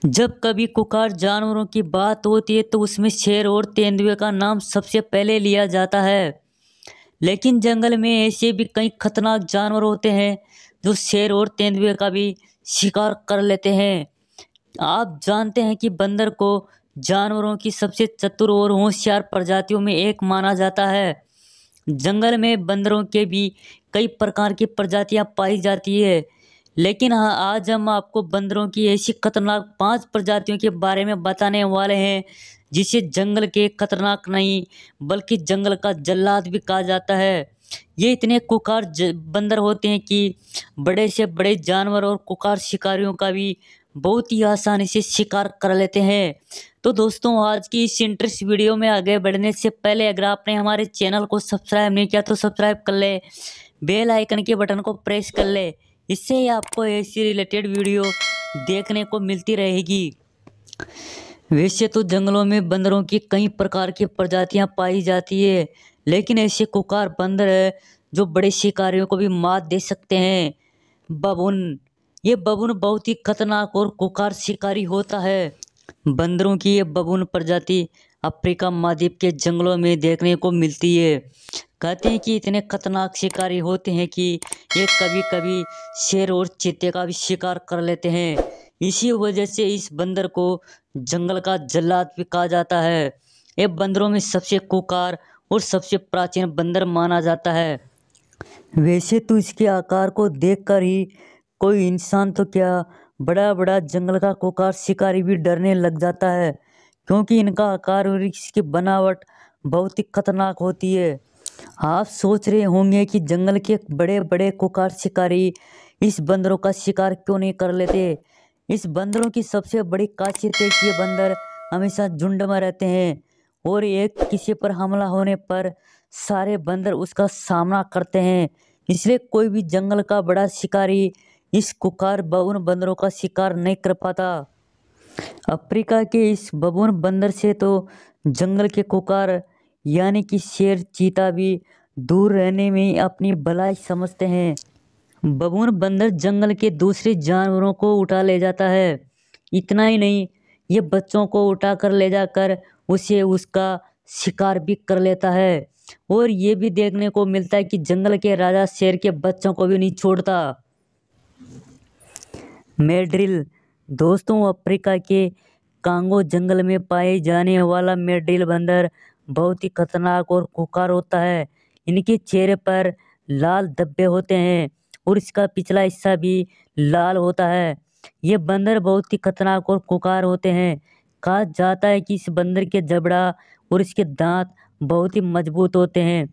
जब कभी कुखार जानवरों की बात होती है तो उसमें शेर और तेंदुए का नाम सबसे पहले लिया जाता है। लेकिन जंगल में ऐसे भी कई खतरनाक जानवर होते हैं जो शेर और तेंदुए का भी शिकार कर लेते हैं। आप जानते हैं कि बंदर को जानवरों की सबसे चतुर और होशियार प्रजातियों में एक माना जाता है। जंगल में बंदरों के भी कई प्रकार की प्रजातियां पाई जाती है। लेकिन हाँ, आज हम आपको बंदरों की ऐसी खतरनाक 5 प्रजातियों के बारे में बताने वाले हैं जिसे जंगल के खतरनाक नहीं बल्कि जंगल का जल्लाद भी कहा जाता है। ये इतने कुखार बंदर होते हैं कि बड़े से बड़े जानवर और कुखार शिकारियों का भी बहुत ही आसानी से शिकार कर लेते हैं। तो दोस्तों, आज की इस इंटरेस्ट वीडियो में आगे बढ़ने से पहले अगर आपने हमारे चैनल को सब्सक्राइब नहीं किया तो सब्सक्राइब कर ले, बेल आइकन के बटन को प्रेस कर ले। इससे ही आपको ऐसी रिलेटेड वीडियो देखने को मिलती रहेगी। वैसे तो जंगलों में बंदरों की कई प्रकार की प्रजातियां पाई जाती है, लेकिन ऐसे कुखार बंदर है जो बड़े शिकारियों को भी मात दे सकते हैं। बबून, ये बबून बहुत ही खतरनाक और कुखार शिकारी होता है। बंदरों की ये बबून प्रजाति अफ्रीका महाद्वीप के जंगलों में देखने को मिलती है। कहते हैं कि इतने खतरनाक शिकारी होते हैं कि ये कभी कभी शेर और चीते का भी शिकार कर लेते हैं। इसी वजह से इस बंदर को जंगल का जल्लाद भी कहा जाता है। ये बंदरों में सबसे कुखार और सबसे प्राचीन बंदर माना जाता है। वैसे तो इसके आकार को देखकर ही कोई इंसान तो क्या, बड़ा बड़ा जंगल का कुखार शिकारी भी डरने लग जाता है, क्योंकि इनका आकार और इसकी बनावट बहुत ही खतरनाक होती है। आप सोच रहे होंगे कि जंगल के बड़े बड़े कुखार शिकारी इस बंदरों का शिकार क्यों नहीं कर लेते। इस बंदरों की सबसे बड़ी खासियत है कि ये बंदर हमेशा झुंड में रहते हैं और एक किसी पर हमला होने पर सारे बंदर उसका सामना करते हैं। इसलिए कोई भी जंगल का बड़ा शिकारी इस कुखार बबून बंदरों का शिकार नहीं कर पाता। अफ्रीका के इस बबून बंदर से तो जंगल के कुखार यानी कि शेर चीता भी दूर रहने में अपनी भलाई समझते हैं। बबून बंदर जंगल के दूसरे जानवरों को उठा ले जाता है। इतना ही नहीं, ये बच्चों को उठा कर ले जाकर उसे उसका शिकार भी कर लेता है। और ये भी देखने को मिलता है कि जंगल के राजा शेर के बच्चों को भी नहीं छोड़ता। मैड्रिल, दोस्तों, अफ्रीका के कांगो जंगल में पाए जाने वाला मैड्रिल बंदर बहुत ही खतरनाक और खुंखार होता है। इनके चेहरे पर लाल धब्बे होते हैं और इसका पिछला हिस्सा भी लाल होता है। ये बंदर बहुत ही खतरनाक और खुंखार होते हैं। कहा जाता है कि इस बंदर के जबड़ा और इसके दांत बहुत ही मजबूत होते हैं।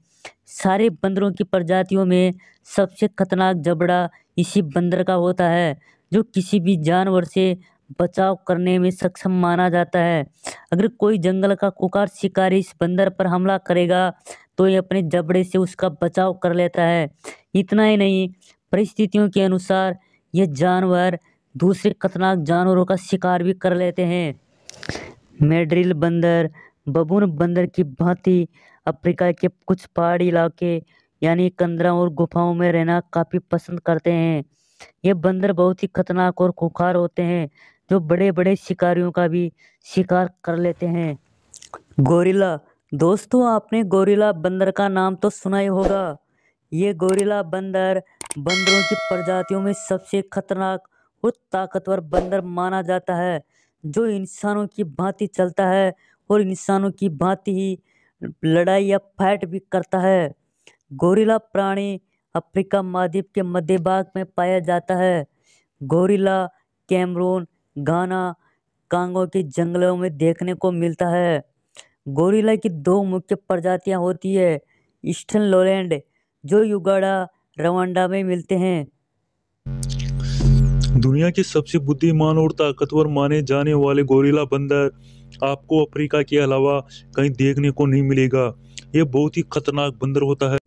सारे बंदरों की प्रजातियों में सबसे खतरनाक जबड़ा इसी बंदर का होता है, जो किसी भी जानवर से बचाव करने में सक्षम माना जाता है। अगर कोई जंगल का कुखार शिकारी इस बंदर पर हमला करेगा तो ये अपने जबड़े से उसका बचाव कर लेता है। इतना ही नहीं, परिस्थितियों के अनुसार ये जानवर दूसरे खतरनाक जानवरों का शिकार भी कर लेते हैं। मैड्रिल बंदर बबून बंदर की भांति अफ्रीका के कुछ पहाड़ी इलाके यानी कंदरों और गुफाओं में रहना काफी पसंद करते हैं। ये बंदर बहुत ही खतरनाक और खुंखार होते हैं, जो बड़े बड़े शिकारियों का भी शिकार कर लेते हैं। गोरिल्ला, दोस्तों, आपने गोरिल्ला बंदर का नाम तो सुना ही होगा। ये गोरिल्ला बंदर बंदरों की प्रजातियों में सबसे खतरनाक और ताकतवर बंदर माना जाता है, जो इंसानों की भांति चलता है और इंसानों की भांति ही लड़ाई या फाइट भी करता है। गोरिल्ला प्राणी अफ्रीका महाद्वीप के मध्य भाग में पाया जाता है। गोरिल्ला कैमरून, घाना, कांगो के जंगलों में देखने को मिलता है। गोरिल्ला की दो मुख्य प्रजातियां होती है, ईस्टर्न लोलैंड, जो युगांडा, रवांडा में मिलते हैं। दुनिया के सबसे बुद्धिमान और ताकतवर माने जाने वाले गोरिल्ला बंदर आपको अफ्रीका के अलावा कहीं देखने को नहीं मिलेगा। ये बहुत ही खतरनाक बंदर होता है।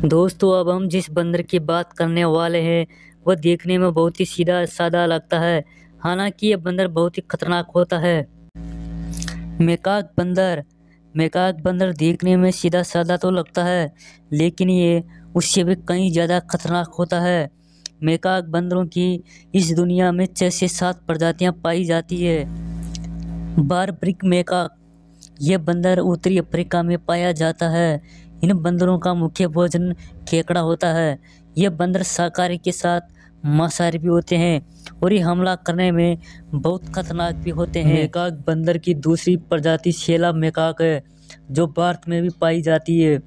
दोस्तों, अब हम जिस बंदर की बात करने वाले हैं वह देखने में बहुत ही सीधा सादा लगता है, हालांकि यह बंदर बहुत ही खतरनाक होता है। मेकाक बंदर देखने में सीधा सादा तो लगता है, लेकिन ये उससे भी कहीं ज़्यादा खतरनाक होता है। मेकाक बंदरों की इस दुनिया में 6 से 7 प्रजातियां पाई जाती है। बारबरिक मेकाक, यह बंदर उत्तरी अफ्रीका में पाया जाता है। इन बंदरों का मुख्य भोजन केकड़ा होता है। ये बंदर शाकाहारी के साथ मांसाहारी भी होते हैं और ये हमला करने में बहुत खतरनाक भी होते हैं। मेकाक बंदर की दूसरी प्रजाति शेला मेकाक है, जो भारत में भी पाई जाती है।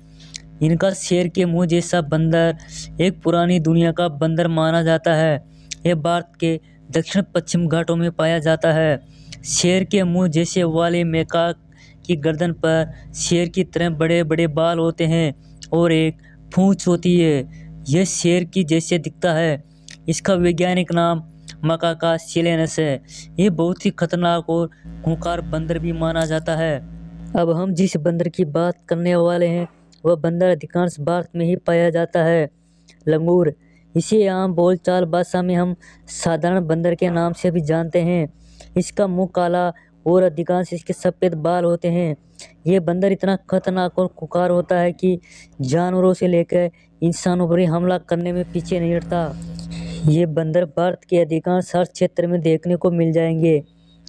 इनका शेर के मुंह जैसा बंदर एक पुरानी दुनिया का बंदर माना जाता है। यह भारत के दक्षिण पश्चिम घाटों में पाया जाता है। शेर के मुंह जैसे वाले मेकाक की गर्दन पर शेर की तरह बड़े बड़े बाल होते हैं और एक पूंछ होती है। यह शेर की जैसे दिखता है। इसका वैज्ञानिक नाम मकाका सिलेनस है। ये बहुत ही खतरनाक और खूंखार बंदर भी माना जाता है। अब हम जिस बंदर की बात करने वाले हैं वह बंदर अधिकांश भारत में ही पाया जाता है, लंगूर। इसे आम बोलचाल भाषा में हम साधारण बंदर के नाम से भी जानते हैं। इसका मुंह काला और अधिकांश इसके सफ़ेद बाल होते हैं। ये बंदर इतना खतरनाक और खुंखार होता है कि जानवरों से लेकर इंसानों पर ही हमला करने में पीछे नहीं हटता। ये बंदर भारत के अधिकांश हर क्षेत्र में देखने को मिल जाएंगे।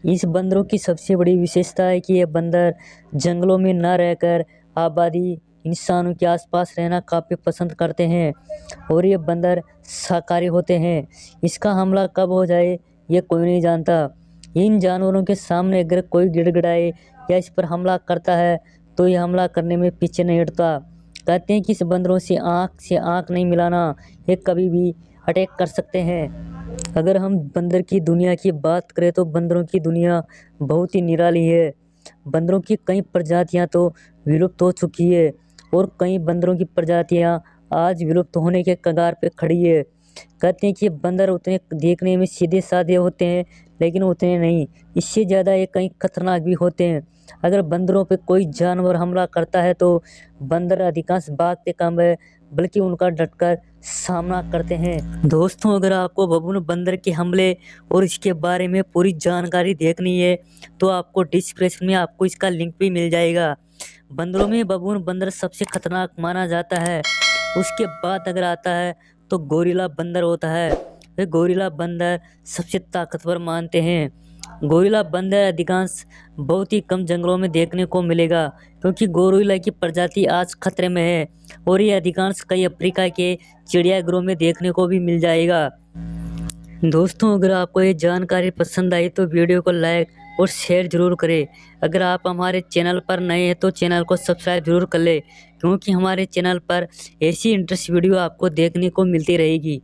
इस बंदरों की सबसे बड़ी विशेषता है कि ये बंदर जंगलों में न रहकर आबादी इंसानों के आसपास रहना काफ़ी पसंद करते हैं और ये बंदर शाकाहारी होते हैं। इसका हमला कब हो जाए ये कोई नहीं जानता। इन जानवरों के सामने अगर कोई गिड़गिड़ाए या इस पर हमला करता है तो ये हमला करने में पीछे नहीं हटता। कहते हैं कि इस बंदरों से आँख नहीं मिलाना, ये कभी भी अटैक कर सकते हैं। अगर हम बंदर की दुनिया की बात करें तो बंदरों की दुनिया बहुत ही निराली है। बंदरों की कई प्रजातियां तो विलुप्त हो चुकी है और कई बंदरों की प्रजातियां आज विलुप्त होने के कगार पे खड़ी है। कहते हैं कि बंदर उतने देखने में सीधे साधे होते हैं लेकिन उतने नहीं, इससे ज़्यादा ये कई खतरनाक भी होते हैं। अगर बंदरों पे कोई जानवर हमला करता है तो बंदर अधिकांश भागते कम है बल्कि उनका डटकर सामना करते हैं। दोस्तों, अगर आपको बबून बंदर के हमले और इसके बारे में पूरी जानकारी देखनी है तो आपको डिस्क्रिप्शन में आपको इसका लिंक भी मिल जाएगा। बंदरों में बबून बंदर सबसे खतरनाक माना जाता है। उसके बाद अगर आता है तो गोरिल्ला बंदर होता है। वे गोरिल्ला बंदर सबसे ताकतवर मानते हैं। गोरिल्ला बंदर अधिकांश बहुत ही कम जंगलों में देखने को मिलेगा क्योंकि गोरिल्ला की प्रजाति आज खतरे में है और ये अधिकांश कई अफ्रीका के चिड़ियाघरों में देखने को भी मिल जाएगा। दोस्तों, अगर आपको ये जानकारी पसंद आई तो वीडियो को लाइक और शेयर जरूर करें। अगर आप हमारे चैनल पर नए हैं तो चैनल को सब्सक्राइब जरूर कर लें क्योंकि हमारे चैनल पर ऐसी इंटरेस्ट वीडियो आपको देखने को मिलती रहेगी।